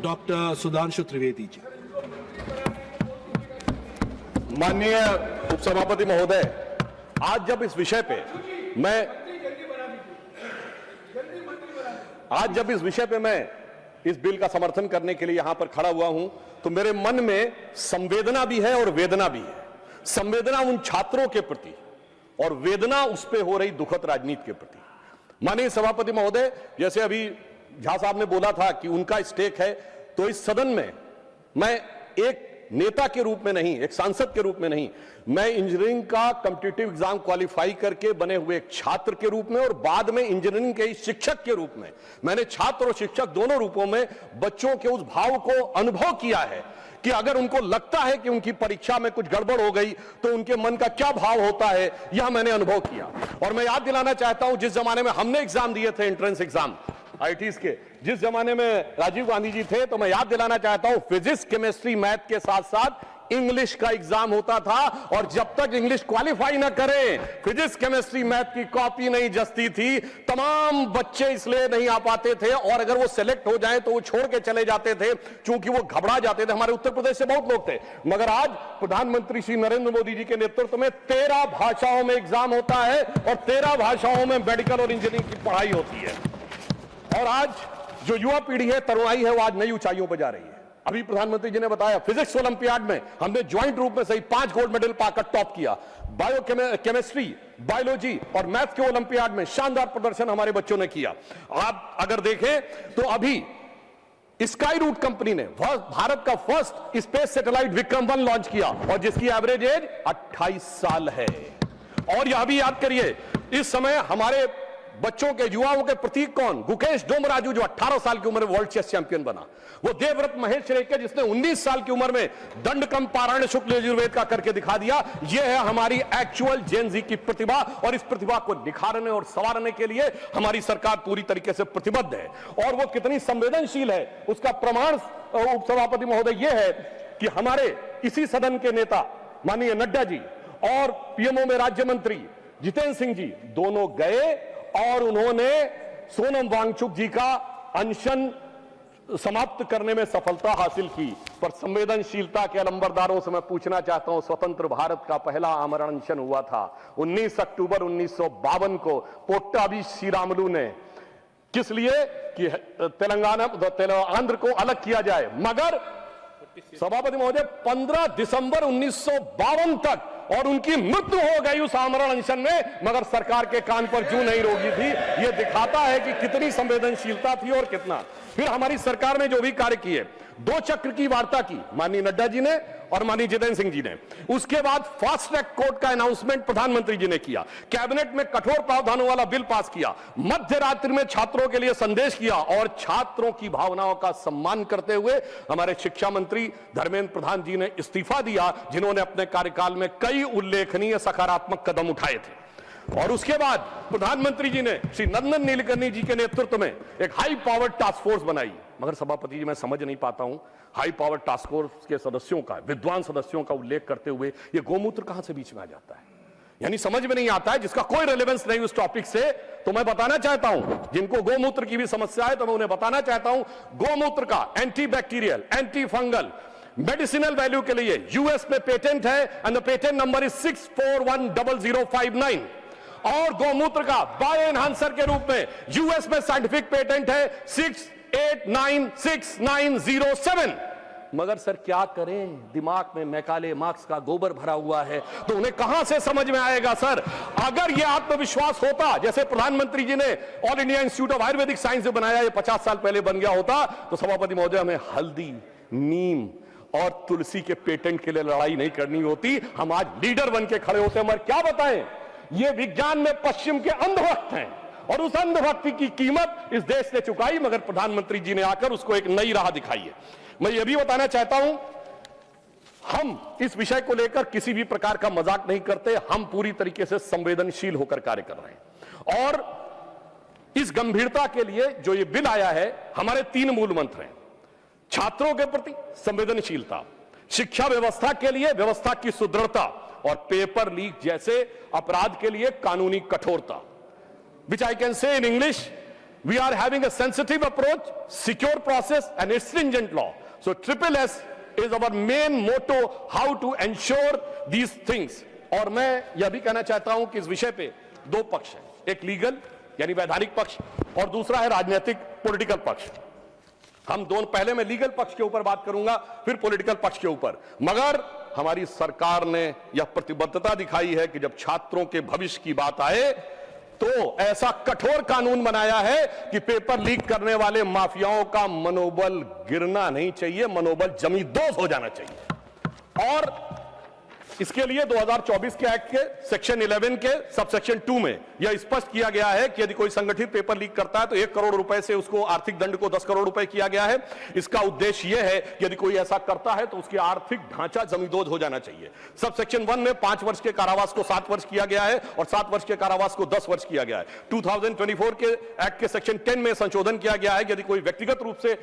Doctor Sudhanshu Trivedi ji. माननीय उपसभापति महोदय, आज जब इस विषय पे मैं इस बिल का समर्थन करने के लिए यहां पर खड़ा हुआ हूं, तो मेरे मन में संवेदना भी है और वेदना भी है। संवेदना उन छात्रों के प्रति और वेदना उस पे हो रही दुखद राजनीति के प्रति। माननीय सभापति महोदय, जैसे अभी झा साहब ने बोला था कि उनका स्टेक है, तो इस सदन में मैं एक नेता के रूप में नहीं, एक सांसद के रूप में नहीं, मैं इंजीनियरिंग का कॉम्पिटिटिव एग्जाम क्वालिफाई करके बने हुए एक छात्र के रूप में और बाद में इंजीनियरिंग के शिक्षक के रूप में, मैंने छात्र और शिक्षक दोनों रूपों में बच्चों के उस भाव को अनुभव किया है कि अगर उनको लगता है कि उनकी परीक्षा में कुछ गड़बड़ हो गई तो उनके मन का क्या भाव होता है, यह मैंने अनुभव किया। और मैं याद दिलाना चाहता हूं, जिस जमाने में हमने एग्जाम दिए थे, एंट्रेंस एग्जाम आईटीज के, जिस जमाने में राजीव गांधी जी थे, तो मैं याद दिलाना चाहता हूं, फिजिक्स, केमिस्ट्री, मैथ के साथ साथ इंग्लिश का एग्जाम होता था। और जब तक इंग्लिश क्वालिफाई ना करें, फिजिक्स, केमिस्ट्री, मैथ की कॉपी नहीं जचती थी। तमाम बच्चे इसलिए नहीं आ पाते थे, और अगर वो सिलेक्ट हो जाए तो वो छोड़ के चले जाते थे, क्योंकि वो घबरा जाते थे। हमारे उत्तर प्रदेश से बहुत लोग थे, मगर आज प्रधानमंत्री श्री नरेंद्र मोदी जी के नेतृत्व में 13 भाषाओं में एग्जाम होता है और 13 भाषाओं में मेडिकल और इंजीनियरिंग की पढ़ाई होती है। और आज जो युवा पीढ़ी है, तरुणाई है, वो आज नई ऊंचाइयों पर जा रही है। अभी प्रधानमंत्री जी ने बताया, फिजिक्स ओलंपियाड में हमने ज्वाइंट रूप में सही 5 गोल्ड मेडल पाकर टॉप किया। केमिस्ट्री, बायोलॉजी और मैथ के ओलंपियाड में शानदार प्रदर्शन हमारे बच्चों ने किया। आप अगर देखें तो अभी स्काई रूट कंपनी ने भारत का first space satellite Vikram 1 launch किया, और जिसकी एवरेज एज 28 साल है। और यह भी याद करिए, इस समय हमारे बच्चों के, युवाओं के प्रतीक कौन? गुकेश डोमराजू, जो 18 साल की उम्र में वर्ल्ड चेस चैंपियन बना। वो देवव्रत महेश रेखे, जिसने 19 साल की उम्र में दंडकम पारायण शुक्ल यजुर्वेद का करके दिखा दिया। यह है हमारी एक्चुअल जेन जी की प्रतिभा, और इस प्रतिभा को निखारने और संवारने के लिए हमारी सरकार पूरी तरीके से प्रतिबद्ध है। और वो कितनी संवेदनशील है, उसका प्रमाण उपसभापति महोदय यह है कि हमारे इसी सदन के नेता माननीय नड्डा जी और पीएमओ में राज्य मंत्री जितेंद्र सिंह जी दोनों गए और उन्होंने सोनम वांगचुक जी का अनशन समाप्त करने में सफलता हासिल की। पर संवेदनशीलता के अलंबरदारों से मैं पूछना चाहता हूं, स्वतंत्र भारत का पहला आमरण अनशन हुआ था 19 अक्टूबर 1952 को पोट्टाभी श्रीरामुलु ने, किस लिए? कि आंध्र को अलग किया जाए। मगर सभापति महोदय, 15 दिसंबर 1952 तक और उनकी मृत्यु हो गई उस आमरण अनशन में, मगर सरकार के कान पर जूं नहीं रोगी थी। यह दिखाता है कि कितनी संवेदनशीलता थी और कितना। फिर हमारी सरकार ने जो भी कार्य किए, 2 चक्र की वार्ता की माननीय नड्डा जी ने और माननीय जितेंद्र सिंह जी ने। उसके बाद फास्ट ट्रैक कोर्ट का अनाउंसमेंट प्रधानमंत्री जी ने किया, कैबिनेट में कठोर प्रावधानों वाला बिल पास किया, मध्य रात्रि में छात्रों के लिए संदेश किया, और छात्रों की भावनाओं का सम्मान करते हुए हमारे शिक्षा मंत्री धर्मेंद्र प्रधान जी ने इस्तीफा दिया, जिन्होंने अपने कार्यकाल में कई उल्लेखनीय सकारात्मक कदम उठाए थे। और उसके बाद प्रधानमंत्री जी ने श्री नंदन नीलकर्णी जी के नेतृत्व में एक हाई पावर टास्क फोर्स बनाई। मगर सभापति जी, मैं समझ नहीं पाता हूं, हाई पावर टास्क फोर्स के सदस्यों का, विद्वान सदस्यों का उल्लेख करते हुए ये गोमूत्र कहां से बीच में आ जाता है? यानी समझ में नहीं आता है, जिसका कोई रेलेवेंस नहीं उस टॉपिक से। तो मैं बताना चाहता हूं, जिनको गोमूत्र की भी समस्या है, तो मैं उन्हें बताना चाहता हूं, गोमूत्र का anti bacterial, anti fungal, medicinal value के लिए यूएस में पेटेंट है, and the patent number is 64100059। और गोमूत्र का बायो एनहांसर के रूप में यूएस में साइंटिफिक पेटेंट है 68969007। मगर सर क्या करें, दिमाग में मैकाले मार्क्स का गोबर भरा हुआ है, तो उन्हें कहां से समझ में आएगा? सर, अगर यह आत्मविश्वास होता, जैसे प्रधानमंत्री जी ने all India institute of Ayurvedic science बनाया, ये 50 साल पहले बन गया होता, तो सभापति महोदय हमें हल्दी, नीम और तुलसी के पेटेंट के लिए लड़ाई नहीं करनी होती, हम आज लीडर बन के खड़े होते। मगर क्या बताएं, ये विज्ञान में पश्चिम के अंधभक्त हैं, और उस अंधभक्ति की कीमत इस देश ने चुकाई, मगर प्रधानमंत्री जी ने आकर उसको एक नई राह दिखाई है। मैं ये भी बताना चाहता हूं, हम इस विषय को लेकर किसी भी प्रकार का मजाक नहीं करते, हम पूरी तरीके से संवेदनशील होकर कार्य कर रहे हैं। और इस गंभीरता के लिए जो ये बिल आया है, हमारे 3 मूल मंत्र हैं। छात्रों के प्रति संवेदनशीलता, शिक्षा व्यवस्था के लिए व्यवस्था की सुदृढ़ता, और पेपर लीक जैसे अपराध के लिए कानूनी कठोरता, which I can say in English, we are having a sensitive approach, secure process and a stringent law. So SSS is our main motto, how to ensure these things. और मैं यह भी कहना चाहता हूं कि इस विषय पे दो पक्ष हैं, एक लीगल यानी वैधानिक पक्ष और दूसरा है राजनीतिक पॉलिटिकल पक्ष। हम दोनों, पहले मैं लीगल पक्ष के ऊपर बात करूंगा, फिर पॉलिटिकल पक्ष के ऊपर। मगर हमारी सरकार ने यह प्रतिबद्धता दिखाई है कि जब छात्रों के भविष्य की बात आए तो ऐसा कठोर कानून बनाया है कि पेपर लीक करने वाले माफियाओं का मनोबल गिरना नहीं चाहिए, मनोबल जमींदोज हो जाना चाहिए। और इसके लिए 2024 के एक्ट के सेक्शन 11 के सबसेक्शन 2 में यह स्पष्ट किया गया है कि यदि कोई संगठित पेपर लीक करता है तो 1 करोड़ रुपए से उसको आर्थिक दंड को 10 करोड़ रुपए किया गया है। इसका उद्देश्य यह है कि यदि कोई ऐसा करता है तो उसकी आर्थिक ढांचा जमींदोज हो जाना चाहिए। सबसेक्शन 1 में 5 वर्ष के कारावास को 7 वर्ष किया गया है और 7 वर्ष के कारावास को 10 वर्ष किया गया है। 2024 के एक्ट के सेक्शन 10 में संशोधन किया गया है कि यदि कोई व्यक्तिगत रूप से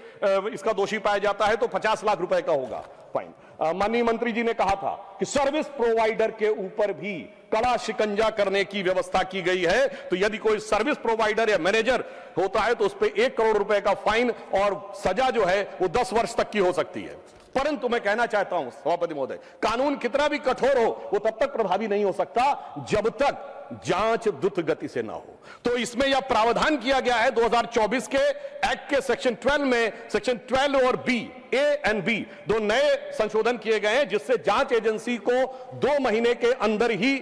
इसका दोषी पाया जाता है तो 50 लाख रुपए का होगा फाइन। माननीय मंत्री जी ने कहा था कि सर्विस प्रोवाइडर के ऊपर भी कड़ा शिकंजा करने की व्यवस्था की गई है, तो यदि कोई सर्विस प्रोवाइडर या मैनेजर होता है तो उस पर 1 करोड़ रुपए का फाइन और सजा जो है वो 10 वर्ष तक की हो सकती है। परंतु मैं कहना चाहता हूं सभापति महोदय, कानून कितना भी कठोर हो वो तब तक प्रभावी नहीं हो सकता जब तक जांच द्रुत गति से ना हो। तो इसमें यह प्रावधान किया गया है 2024 के एक्ट के सेक्शन 12 में, सेक्शन 12 और बी, ए एंड बी दो नए संशोधन किए गए हैं जिससे जांच एजेंसी को 2 महीने के अंदर ही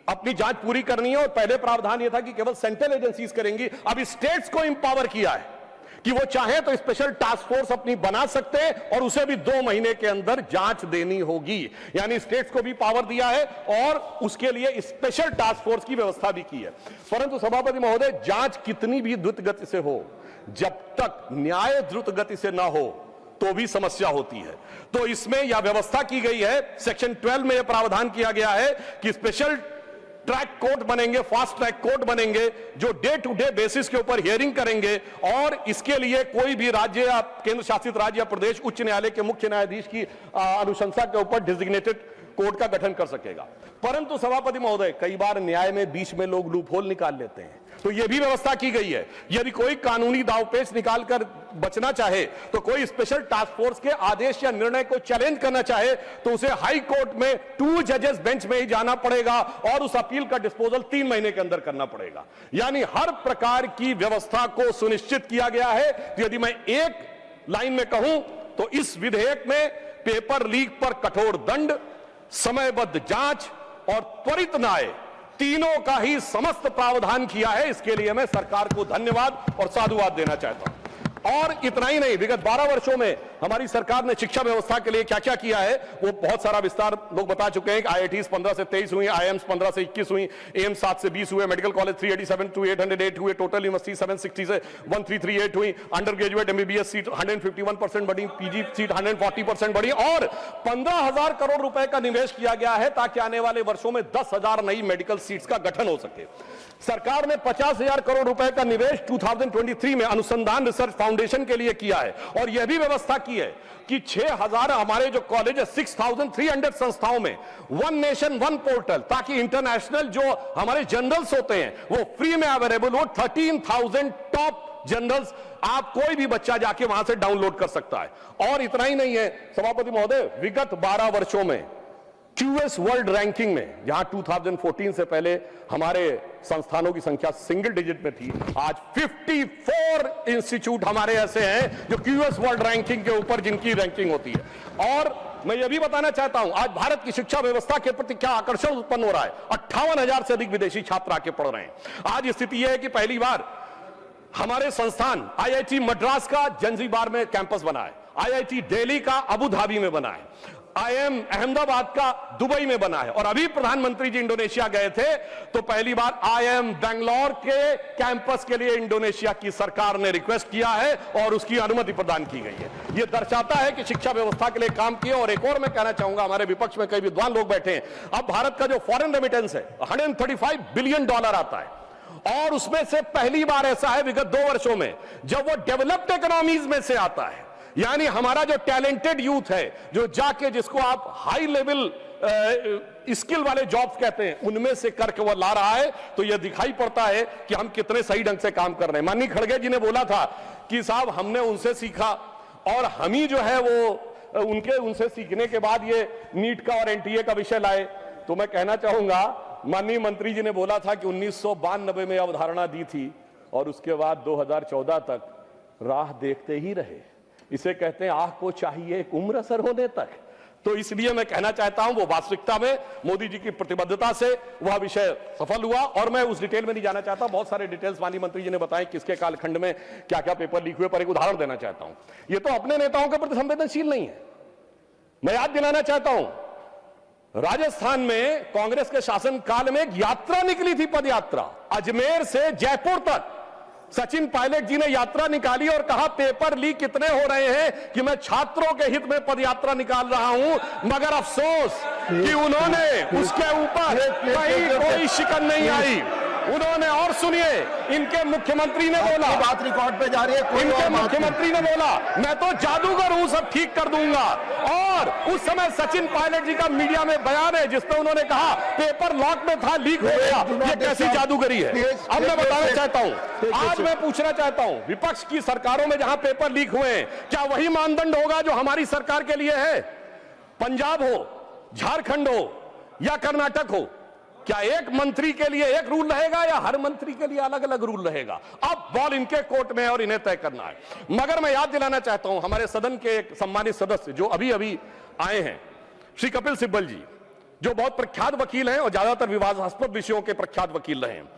अपनी जांच पूरी करनी है। और पहले प्रावधान यह था कि केवल सेंट्रल एजेंसीज करेंगी, अब स्टेट्स को इंपावर किया है कि वो चाहे तो स्पेशल टास्क फोर्स अपनी बना सकते हैं और उसे भी 2 महीने के अंदर जांच देनी होगी। यानी स्टेट्स को भी पावर दिया है और उसके लिए स्पेशल टास्क फोर्स की व्यवस्था भी की है। परंतु सभापति महोदय, जांच कितनी भी द्रुत गति से हो, जब तक न्याय द्रुत गति से ना हो तो भी समस्या होती है। तो इसमें यह व्यवस्था की गई है, सेक्शन 12 में यह प्रावधान किया गया है कि स्पेशल ट्रैक कोर्ट बनेंगे, फास्ट ट्रैक कोर्ट बनेंगे जो डे टू डे बेसिस के ऊपर हियरिंग करेंगे और इसके लिए कोई भी राज्य या केंद्र शासित राज्य या प्रदेश उच्च न्यायालय के मुख्य न्यायाधीश की अनुशंसा के ऊपर डेजिग्नेटेड कोर्ट का गठन कर सकेगा। परंतु सभापति महोदय, कई बार न्याय में बीच में लोग लूपहोल निकाल लेते हैं, तो यह भी व्यवस्था की गई है यदि कोई कानूनी दावपेच निकालकर बचना चाहे तो कोई स्पेशल टास्क फोर्स के आदेश या निर्णय को चैलेंज करना चाहे तो उसे हाई कोर्ट में 2 जजेस बेंच में ही जाना पड़ेगा और उस अपील का डिस्पोजल 3 महीने के अंदर करना पड़ेगा। यानी हर प्रकार की व्यवस्था को सुनिश्चित किया गया है। तो यदि मैं एक लाइन में कहूं तो इस विधेयक में पेपर लीक पर कठोर दंड, समयबद्ध जांच और त्वरित न्याय, तीनों का ही समस्त प्रावधान किया है। इसके लिए मैं सरकार को धन्यवाद और साधुवाद देना चाहता हूं। और इतना ही नहीं, विगत 12 वर्षों में हमारी सरकार ने शिक्षा व्यवस्था के लिए क्या क्या किया है वो बहुत सारा विस्तार लोग बता चुके हैं। IITs 15 से 23 हुई, IIMs 15 से 21 हुई, एम्स 7 से 20 हुए, मेडिकल कॉलेज 387 to 808 हुए, टोटल यूनिवर्सिटी 760 से 1338 हुई, अंडर ग्रेजुएट MBBS सीट 151% बढ़ी, PG सीट 140% बढ़ी और 15,000 करोड़ रुपए का निवेश किया गया है ताकि आने वाले वर्षों में 10,000 नई मेडिकल सीट्स का गठन हो सके। सरकार ने 50,000 करोड़ रुपए का निवेश 2023 में अनुसंधान रिसर्च फाउंडेशन के लिए किया है और यह भी व्यवस्था की है कि 6,000 हमारे जो कॉलेज है 6,300 संस्थाओं में 1 नेशन 1 पोर्टल, ताकि इंटरनेशनल जो हमारे जर्नल्स होते हैं वो फ्री में अवेलेबल हो। 13,000 टॉप जर्नल्स आप कोई भी बच्चा जाके वहां से डाउनलोड कर सकता है। और इतना ही नहीं है सभापति महोदय, विगत 12 वर्षों में QS वर्ल्ड रैंकिंग में, जहां 2014 से पहले हमारे संस्थानों की संख्या सिंगल डिजिट में थी, आज 54 इंस्टीट्यूट हमारे ऐसे हैं जो QS वर्ल्ड रैंकिंग के ऊपर जिनकी रैंकिंग होती है। और मैं यह भी बताना चाहता हूं आज भारत की शिक्षा व्यवस्था के प्रति क्या आकर्षण उत्पन्न हो रहा है। 58,000 से अधिक विदेशी छात्र आके पढ़ रहे हैं। आज स्थिति यह है कि पहली बार हमारे संस्थान IIT मद्रास का जंजीबार में कैंपस बना है, IIT दिल्ली का अबू धाबी में बना है, IIM अहमदाबाद का दुबई में बना है। और अभी प्रधानमंत्री जी इंडोनेशिया गए थे तो पहली बार IIM बेंगलोर के कैंपस के लिए इंडोनेशिया की सरकार ने रिक्वेस्ट किया है और उसकी अनुमति प्रदान की गई है। यह दर्शाता है कि शिक्षा व्यवस्था के लिए काम किया। और एक और मैं कहना चाहूंगा, हमारे विपक्ष में कई विद्वान लोग बैठे हैं, अब भारत का जो फॉरेन रेमिटेंस है $135 बिलियन आता है और उसमें से पहली बार ऐसा है विगत 2 वर्षों में जब वो डेवलप्ड इकोनॉमीज में से आता है। यानी हमारा जो टैलेंटेड यूथ है जो जाके जिसको आप हाई लेवल स्किल वाले जॉब्स कहते हैं, उनमें से करके वो ला रहा है, तो यह दिखाई पड़ता है कि हम कितने सही ढंग से काम कर रहे हैं। माननीय खड़गे जी ने बोला था कि साहब हमने उनसे सीखा और हम ही जो है वो उनसे सीखने के बाद ये नीट का और एनटीए का विषय लाए। तो मैं कहना चाहूंगा, माननीय मंत्री जी ने बोला था कि 1992 में अवधारणा दी थी और उसके बाद 2014 तक राह देखते ही रहे। इसे कहते हैं आह को चाहिए एक उम्र असर होने तक। तो इसलिए मैं कहना चाहता हूं, वो वास्तविकता में मोदी जी की प्रतिबद्धता से वह विषय सफल हुआ। और मैं उस डिटेल में नहीं जाना चाहता, बहुत सारे डिटेल्स माननीय मंत्री जी ने बताए किसके कालखंड में क्या क्या पेपर लीक हुए, पर एक उदाहरण देना चाहता हूं। ये तो अपने नेताओं के प्रति संवेदनशील नहीं है। मैं याद दिलाना चाहता हूं, राजस्थान में कांग्रेस के शासनकाल में एक यात्रा निकली थी, पदयात्रा, अजमेर से जयपुर तक। सचिन पायलट जी ने यात्रा निकाली और कहा पेपर लीक कितने हो रहे हैं कि मैं छात्रों के हित में पदयात्रा निकाल रहा हूं। मगर अफसोस कि उन्होंने उसके ऊपर कहीं कोई शिकन नहीं आई। उन्होंने, और सुनिए, इनके मुख्यमंत्री ने बोला, बात रिकॉर्ड पे जा रही है, इनके मुख्यमंत्री ने बोला मैं तो जादूगर हूं, सब ठीक कर दूंगा। और उस समय सचिन पायलट जी का मीडिया में बयान है जिसमें उन्होंने कहा पेपर लॉक में था, लीक हो गया। ये कैसी जादूगरी है? अब मैं बताना चाहता हूं, आज मैं पूछना चाहता हूं, विपक्ष की सरकारों में जहां पेपर लीक हुए हैं, क्या वही मानदंड होगा जो हमारी सरकार के लिए है? पंजाब हो, झारखंड हो या कर्नाटक हो, क्या एक मंत्री के लिए एक रूल रहेगा या हर मंत्री के लिए अलग अलग रूल रहेगा? अब बॉल इनके कोर्ट में है और इन्हें तय करना है। मगर मैं याद दिलाना चाहता हूं, हमारे सदन के एक सम्मानित सदस्य जो अभी अभी आए हैं, श्री कपिल सिब्बल जी, जो बहुत प्रख्यात वकील हैं और ज्यादातर विवादास्पद विषयों के प्रख्यात वकील रहे हैं,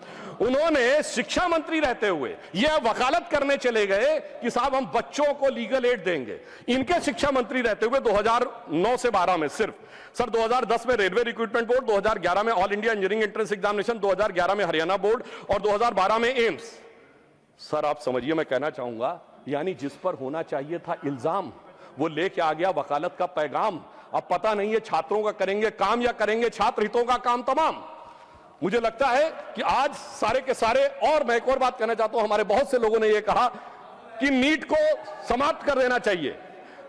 उन्होंने शिक्षा मंत्री रहते हुए यह वकालत करने चले गए कि साहब हम बच्चों को लीगल एड देंगे। इनके शिक्षा मंत्री रहते हुए 2009 से 12 में सिर्फ, सर 2010 में रेलवे रिक्रूटमेंट बोर्ड, 2011 में all India engineering entrance examination, 2011 में हरियाणा बोर्ड और 2012 में एम्स। सर आप समझिए, मैं कहना चाहूंगा, यानी जिस पर होना चाहिए था इल्जाम, वो लेके आ गया वकालत का पैगाम। अब पता नहीं है छात्रों का करेंगे काम या करेंगे छात्र हितों का काम तमाम। मुझे लगता है कि आज सारे के सारे, और मैं एक और बात कहना चाहता हूं, हमारे बहुत से लोगों ने यह कहा कि नीट को समाप्त कर देना चाहिए।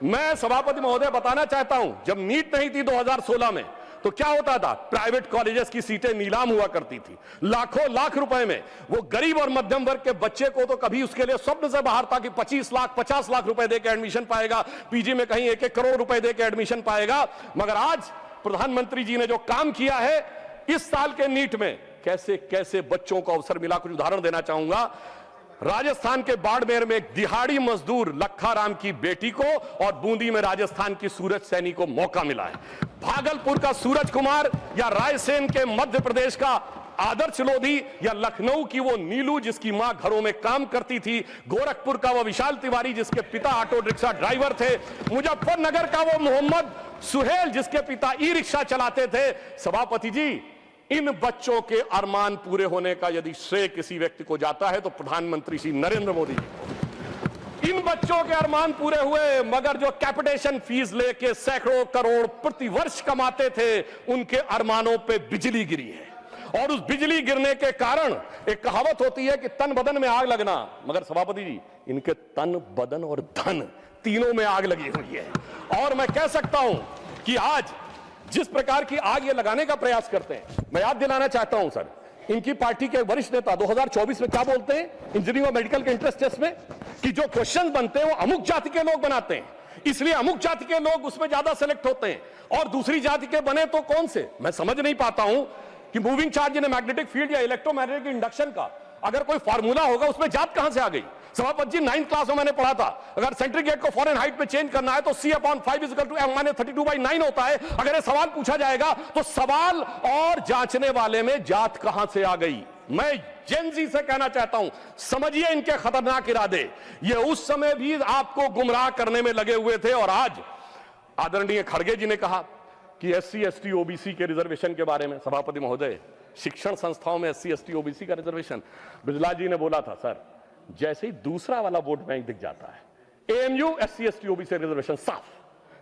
मैं सभापति महोदय बताना चाहता हूं, जब नीट नहीं थी 2016 में, तो क्या होता था? प्राइवेट कॉलेजेस की सीटें नीलाम हुआ करती थी, लाखों लाख रुपए में। वो गरीब और मध्यम वर्ग के बच्चे को तो कभी उसके लिए स्वप्न से बाहर था कि 25 लाख 50 लाख रुपए देकर एडमिशन पाएगा, पीजी में कहीं 1-1 करोड़ रुपए देकर एडमिशन पाएगा। मगर आज प्रधानमंत्री जी ने जो काम किया है इस साल के नीट में, कैसे कैसे बच्चों को अवसर मिला। कुछ उदाहरण देना चाहूंगा। राजस्थान के बाड़मेर में एक दिहाड़ी मजदूर लखा की बेटी को और बूंदी में राजस्थान की सूरज सैनी को मौका मिला है। भागलपुर का सूरज कुमार या रायसेन के मध्य प्रदेश का आदर्श लोधी या लखनऊ की वो नीलू जिसकी मां घरों में काम करती थी, गोरखपुर का वो विशाल तिवारी जिसके पिता ऑटो रिक्शा ड्राइवर थे, मुजफ्फरनगर का वो मोहम्मद सुहेल जिसके पिता ई रिक्शा चलाते थे। सभापति जी, इन बच्चों के अरमान पूरे होने का यदि श्रेय किसी व्यक्ति को जाता है तो प्रधानमंत्री श्री नरेंद्र मोदी जी। इन बच्चों के अरमान पूरे हुए, मगर जो कैपिटेशन फीस लेके सैकड़ों करोड़ प्रति वर्ष कमाते थे, उनके अरमानों पे बिजली गिरी है। और उस बिजली गिरने के कारण एक कहावत होती है कि तन बदन में आग लगना, मगर सभापति जी इनके तन बदन और धन तीनों में आग लगी हुई है। और मैं कह सकता हूं कि आज जिस प्रकार की आग ये लगाने का प्रयास करते हैं, मैं याद दिलाना चाहता हूं सर, इनकी पार्टी के वरिष्ठ नेता 2024 में क्या बोलते हैं इंजीनियरिंग और मेडिकल के इंट्रेंस टेस्ट में, कि जो क्वेश्चन बनते हैं वो अमुक जाति के लोग बनाते हैं, इसलिए अमुक जाति के लोग उसमें ज्यादा सेलेक्ट होते हैं, और दूसरी जाति के बने तो कौन से। मैं समझ नहीं पाता हूं कि moving charge in magnetic field या इलेक्ट्रोमैग्नेटिक इंडक्शन का अगर कोई फार्मूला होगा उसमें जात कहां से आ गई। सभापति जी 9th क्लास में मैंने पढ़ा था, अगर सेंट्रीग्रेड को फॉरेनहाइट में चेंज करना है तो C/5 = M-32/9 होता है। अगर ये सवाल पूछा जाएगा तो सवाल और जांचने वाले में जात कहां से आ गई। मैं जेनजी से कहना चाहता हूं, समझिए इनके खतरनाक इरादे। ये उस समय भी आपको गुमराह करने में लगे हुए थे, और आज आदरणीय खड़गे जी ने कहा कि SC ST OBC के रिजर्वेशन के बारे में। सभापति महोदय, शिक्षण संस्थाओं में SC ST OBC का रिजर्वेशन, बिजला जी ने बोला था सर, जैसे ही दूसरा वाला वोट बैंक दिख जाता है, AMU SC ST OBC reservation साफ,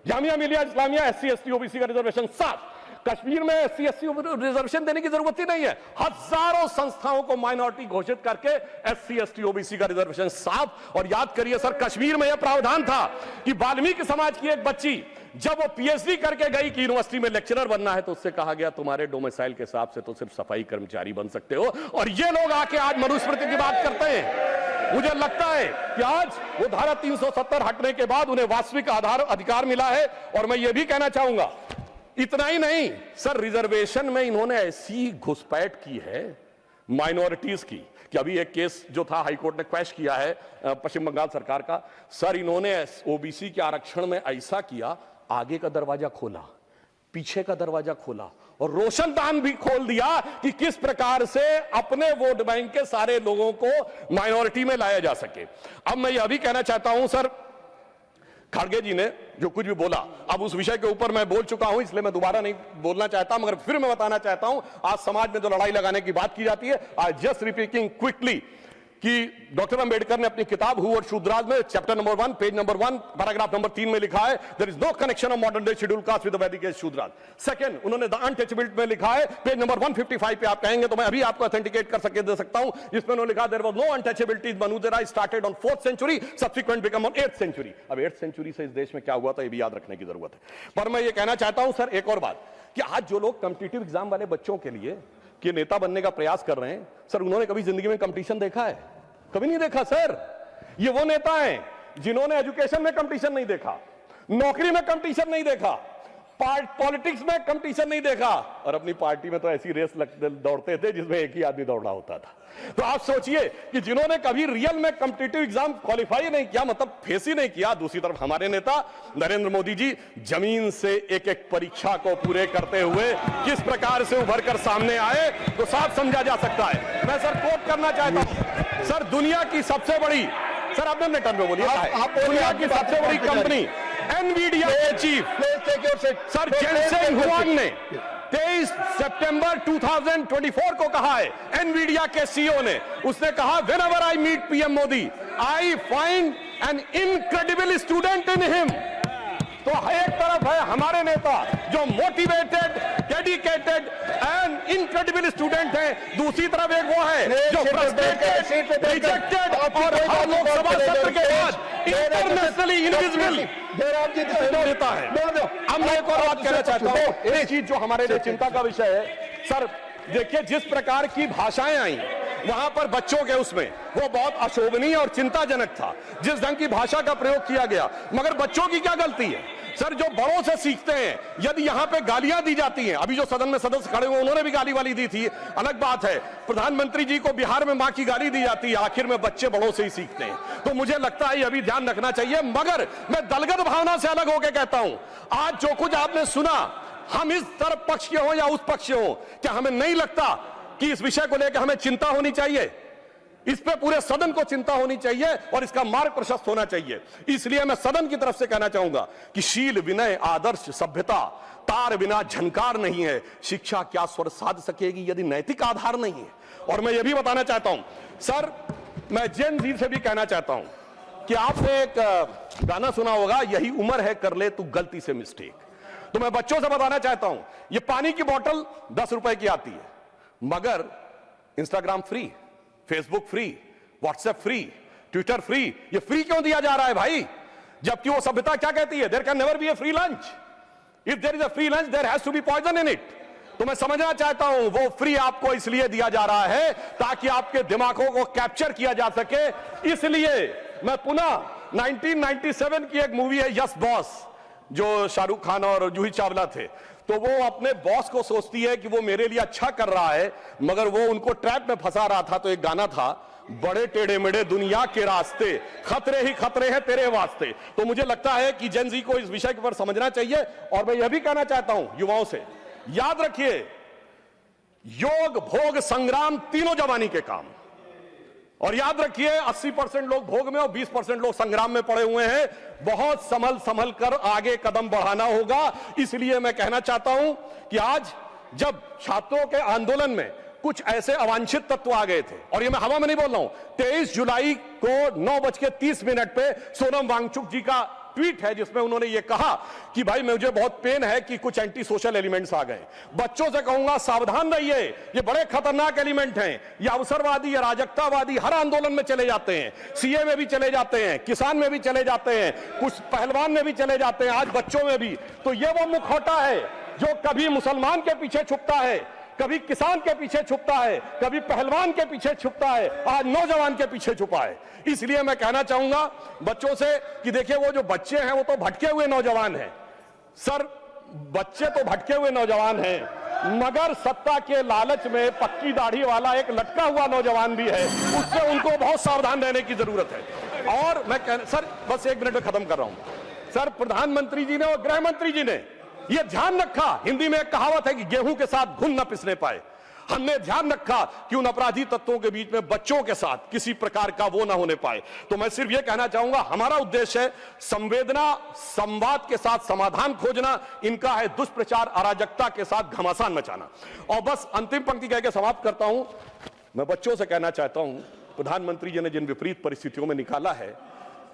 Jamia Millia Islamia SC ST OBC का रिजर्वेशन साफ, कश्मीर में एससी एसटी रिजर्वेशन देने की जरूरत ही नहीं है। हजारों संस्थाओं को माइनॉरिटी घोषित करके एससी एसटी ओबीसी का रिजर्वेशन साफ। और याद करिए सर, कश्मीर में यह प्रावधान था कि वाल्मीकि समाज की एक बच्ची जब वो पीएचडी करके गई कि यूनिवर्सिटी में लेक्चरर बनना है, तो उससे कहा गया तुम्हारे डोमिसाइल के हिसाब से तो सिर्फ सफाई कर्मचारी बन सकते हो। और ये लोग आके आज मनुस्मृति की बात करते हैं। मुझे लगता है कि आज वो धारा 370 हटने के बाद उन्हें वास्तविक अधिकार मिला है। और मैं ये भी कहना चाहूंगा, इतना ही नहीं सर, रिजर्वेशन में इन्होंने ऐसी घुसपैठ की है माइनॉरिटीज की कि अभी एक केस जो था हाईकोर्ट ने क्वैश किया है पश्चिम बंगाल सरकार का। सर, इन्होंने ओबीसी के आरक्षण में ऐसा किया, आगे का दरवाजा खोला, पीछे का दरवाजा खोला और रोशनदान भी खोल दिया कि किस प्रकार से अपने वोट बैंक के सारे लोगों को माइनॉरिटी में लाया जा सके। अब मैं यह भी कहना चाहता हूं सर, खड़गे जी ने जो कुछ भी बोला, अब उस विषय के ऊपर मैं बोल चुका हूं, इसलिए मैं दोबारा नहीं बोलना चाहता, मगर फिर मैं बताना चाहता हूं, आज समाज में जो लड़ाई लगाने की बात की जाती है, आई जस्ट रिपीटिंग क्विकली कि डॉक्टर अंबेडकर ने अपनी किताब हु और शूद्राज में chapter number 1 page number 1 paragraph number 3 में लिखा है, there is no connection of modern day schedule caste with the Vedic age Shudras. Second, उन्होंने द अनटचेबिलिटी में लिखा है, पेज नंबर 155 पे आप कहेंगे तो मैं अभी आपको ऑथेंटिकेट कर दे सकता हूं, जिसमें उन्होंने लिखा देयर वाज नो अनटचेबिलिटी, मनुदेरा started on 4th century, subsequent become on 8th century. अब 8th सेंचुरी से इस देश में क्या हुआ था, ये भी याद रखने की जरूरत है। पर मैं ये कहना चाहता हूं सर एक और बात, कि आज जो लोग कॉम्पिटिटिव एग्जाम वाले बच्चों के लिए कि नेता बनने का प्रयास कर रहे हैं, सर उन्होंने कभी जिंदगी में कंपटीशन देखा है? कभी नहीं देखा सर। ये वो नेता हैं जिन्होंने एजुकेशन में कंपटीशन नहीं देखा, नौकरी में कंपटीशन नहीं देखा, पॉलिटिक्स में कंपटीशन नहीं देखा, और अपनी पार्टी में तो ऐसी रेस दौड़ते थे जिसमें एक ही आदमी दौड़ना होता था। तो आप सोचिए कि जिन्होंने कभी रियल में कॉम्पिटिटिव एग्जाम क्वालिफाई नहीं किया, मतलब फेस ही नहीं किया। दूसरी तरफ हमारे नेता नरेंद्र मोदी जी जमीन से एक एक परीक्षा को पूरे करते हुए किस प्रकार से उभर कर सामने आए, तो साफ समझा जा सकता है। मैं सर कोट करना चाहता हूं सर, दुनिया की सबसे बड़ी, सर आपने अपने टर्म में बोलिए, दुनिया की सबसे बड़ी कंपनी एनवीडिया के चीफ सर जेनसेन हुआंग ने 23 सितंबर 2024 को कहा है, एनवीडिया के सीईओ ने, उसने कहा whenever I meet PM Modi I find an incredible student in him. तो एक तरफ है हमारे नेता जो motivated, dedicated and incredible student है, दूसरी तरफ एक वो है जो फ्रस्ट्रेटेड, रिजेक्टेड और हर लोकसभा सत्र के बाद इंटरनेशनली इनविजिबल नेता है। अब मैं एक और बात कहना चाहता हूं, एक चीज जो हमारे लिए चिंता का विषय है सर, देखिए जिस प्रकार की भाषाएं आई वहां पर बच्चों के उसमें वो बहुत अशोभनीय और चिंताजनक था, जिस ढंग की भाषा का प्रयोग किया गया। मगर बच्चों की क्या गलती है सर, जो बड़ों से सीखते हैं। यदि यहां पे गालियां दी जाती हैं, अभी जो सदन में सदस्य खड़े हुए उन्होंने भी गाली वाली दी थी, अलग बात है। प्रधानमंत्री जी को बिहार में मां की गाली दी जाती है, आखिर में बच्चे बड़ों से ही सीखते हैं। तो मुझे लगता है अभी ध्यान रखना चाहिए। मगर मैं दलगत भावना से अलग होकर कहता हूं, आज जो कुछ आपने सुना, हम इस तरफ पक्ष के हो या उस पक्ष के हो, क्या हमें नहीं लगता कि इस विषय को लेकर हमें चिंता होनी चाहिए? इस पे पूरे सदन को चिंता होनी चाहिए और इसका मार्ग प्रशस्त होना चाहिए। इसलिए मैं सदन की तरफ से कहना चाहूंगा कि शील, विनय, आदर्श, सभ्यता तार बिना झनकार नहीं है। शिक्षा क्या स्वर साध सकेगी यदि नैतिक आधार नहीं है? और मैं यह भी बताना चाहता हूं सर, मैं जेन जी से भी कहना चाहता हूं कि आपने एक गाना सुना होगा, यही उम्र है कर ले तू गलती से मिस्टेक। तो मैं बच्चों से बताना चाहता हूं, ये पानी की बोतल 10 रुपए की आती है, मगर Instagram free, Facebook free, WhatsApp free, Twitter free, ये फ्री क्यों दिया जा रहा है भाई? जबकि वो सभ्यता क्या कहती है, there can never be a free lunch, if there is a free lunch there has to be poison in it. तो मैं समझना चाहता हूं वो फ्री आपको इसलिए दिया जा रहा है ताकि आपके दिमागों को कैप्चर किया जा सके। इसलिए मैं पुनः 1997 की एक मूवी है यस बॉस, जो शाहरुख खान और जूही चावला थे, तो वो अपने बॉस को सोचती है कि वो मेरे लिए अच्छा कर रहा है, मगर वो उनको ट्रैप में फंसा रहा था। तो एक गाना था, बड़े टेढ़े मेढ़े दुनिया के रास्ते, खतरे ही खतरे हैं तेरे वास्ते। तो मुझे लगता है कि जेन जी को इस विषय के ऊपर समझना चाहिए। और मैं यह भी कहना चाहता हूं युवाओं से, याद रखिए योग, भोग, संग्राम तीनों जवानी के काम। और याद रखिए 80% लोग भोग में और 20% लोग संग्राम में पड़े हुए हैं। बहुत संभल कर आगे कदम बढ़ाना होगा। इसलिए मैं कहना चाहता हूं कि आज जब छात्रों के आंदोलन में कुछ ऐसे अवांछित तत्व आ गए थे, और ये मैं हवा में नहीं बोल रहा हूं, 23 जुलाई को 9:30 पे सोनम वांगचुक जी का ट्वीट है जिसमें उन्होंने ये कहा कि भाई मुझे बहुत पेन है कि कुछ एंटी सोशल एलिमेंट्स आ गए। बच्चों से कहूंगा सावधान रहिए, ये बड़े खतरनाक एलिमेंट हैं, ये अवसरवादी, ये राजकतावादी हर आंदोलन में चले जाते हैं, सीए में भी चले जाते हैं, किसान में भी चले जाते हैं, कुछ पहलवान में भी चले जाते हैं, आज बच्चों में भी। तो ये वो मुखौटा है जो कभी मुसलमान के पीछे छुपता है, कभी किसान के पीछे छुपता है, कभी पहलवान के पीछे छुपता है, आज नौजवान के पीछे छुपा है। इसलिए मैं कहना चाहूंगा बच्चों से कि देखिए वो जो बच्चे हैं वो तो भटके हुए नौजवान हैं। सर, बच्चे तो भटके हुए नौजवान हैं, मगर सत्ता के लालच में पक्की दाढ़ी वाला एक लटका हुआ नौजवान भी है, उससे उनको बहुत सावधान रहने की जरूरत है। और मैं सर बस 1 मिनट में खत्म कर रहा हूं। सर, प्रधानमंत्री जी ने और गृह मंत्री जी ने यह ध्यान रखा, हिंदी में एक कहावत है कि गेहूं के साथ घुन न पिसने पाए। हमने ध्यान रखा कि उन अपराधी तत्वों के बीच में बच्चों के साथ किसी प्रकार का वो ना होने पाए। तो मैं सिर्फ यह कहना चाहूंगा, हमारा उद्देश्य है संवेदना, संवाद के साथ समाधान खोजना, इनका है दुष्प्रचार, अराजकता के साथ घमासान मचाना। और बस अंतिम पंक्ति कह के समाप्त करता हूं। मैं बच्चों से कहना चाहता हूं, प्रधानमंत्री जी ने जिन विपरीत परिस्थितियों में निकाला है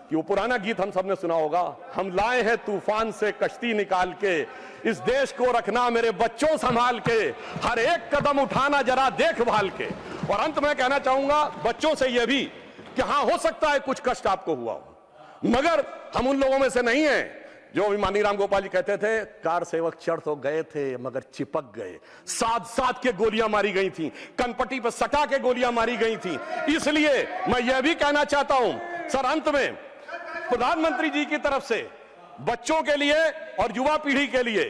कि वो पुराना गीत हम सबने सुना होगा, हम लाए हैं तूफान से कश्ती निकाल के, इस देश को रखना मेरे बच्चों संभाल के, हर एक कदम उठाना जरा देखभाल के। और अंत में कहना चाहूंगा बच्चों से यह भी कि हां, हो सकता है कुछ कष्ट आपको हुआ हो, मगर हम उन लोगों में से नहीं हैं जो अभिमानी राम गोपाल जी कहते थे, कार सेवक चढ़ तो गए थे मगर चिपक गए, साथ साथ के गोलियां मारी गई थी, कनपट्टी पर सटा के गोलियां मारी गई थी। इसलिए मैं यह भी कहना चाहता हूं सर, अंत में प्रधानमंत्री जी की तरफ से बच्चों के लिए और युवा पीढ़ी के लिए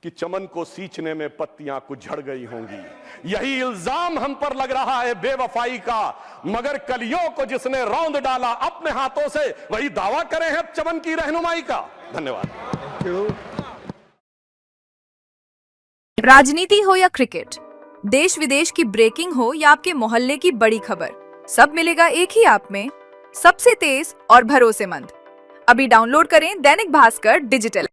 कि चमन को सींचने में पत्तियां कुछ झड़ गई होंगी, यही इल्जाम हम पर लग रहा है बेवफाई का, मगर कलियों को जिसने रौंद डाला अपने हाथों से, वही दावा करे हैं चमन की रहनुमाई का। धन्यवाद। राजनीति हो या क्रिकेट, देश विदेश की ब्रेकिंग हो या आपके मोहल्ले की बड़ी खबर, सब मिलेगा एक ही ऐप में, सबसे तेज और भरोसेमंद। अभी डाउनलोड करें दैनिक भास्कर डिजिटल।